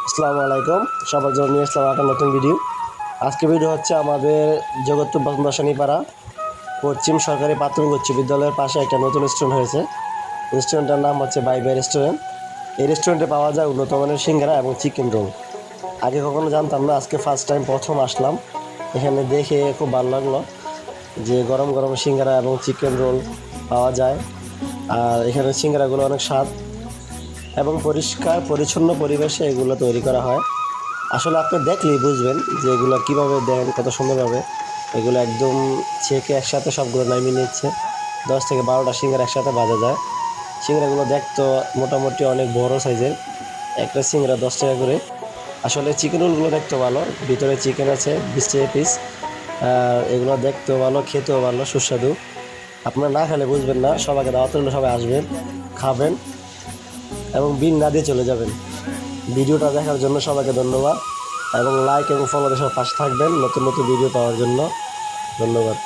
আসসালামু আলাইকুম, সবার জন্য নিয়ে আসলাম একটা নতুন ভিডিও। আজকে ভিডিও হচ্ছে আমাদের জগৎপুর বসানীপাড়া পশ্চিম সরকারি প্রাথমিক উচ্চ বিদ্যালয়ের পাশে একটা নতুন রেস্টুরেন্ট হয়েছে। রেস্টুরেন্টের নাম হচ্ছে বাই বাই রেস্টুরেন্ট। এই রেস্টুরেন্টে পাওয়া যায় উন্নত মানের সিঙ্গারা এবং চিকেন রোল। আগে কখনো জানতাম না, আজকে ফার্স্ট টাইম প্রথম আসলাম। এখানে দেখে খুব ভালো লাগলো যে গরম গরম সিঙ্গারা এবং চিকেন রোল পাওয়া যায়। আর এখানে সিঙ্গারাগুলো অনেক স্বাদ এবং পরিষ্কার পরিচ্ছন্ন পরিবেশে এগুলো তৈরি করা হয়। আসলে আপনি দেখলেই বুঝবেন যে এগুলো কীভাবে দেন, কত সুন্দরভাবে এগুলো একদম ছেঁকে একসাথে সবগুলো নামিয়ে নিচ্ছে। 10 থেকে 12টা সিঙ্গারা একসাথে ভাজা যায়। সিঙ্গারাগুলো দেখতো মোটামুটি অনেক বড় সাইজের, একটা সিঙ্গারা 10 টাকা করে। আসলে চিকেন রোলগুলো দেখতেও ভালো, ভিতরে চিকেন আছে 20 টাকা পিস। আর এগুলো দেখতেও ভালো, খেতেও ভালো, সুস্বাদু। আপনারা না খেলে বুঝবেন না। সবাইকে দাওয়াত রইল, সবাই আসবেন, খাবেন এবং বিল না দিয়ে চলে যাবেন। ভিডিওটা দেখার জন্য সবাইকে ধন্যবাদ এবং লাইক এবং ফলো দিয়ে সব পাশে থাকবেন নতুন নতুন ভিডিও পাওয়ার জন্য। ধন্যবাদ।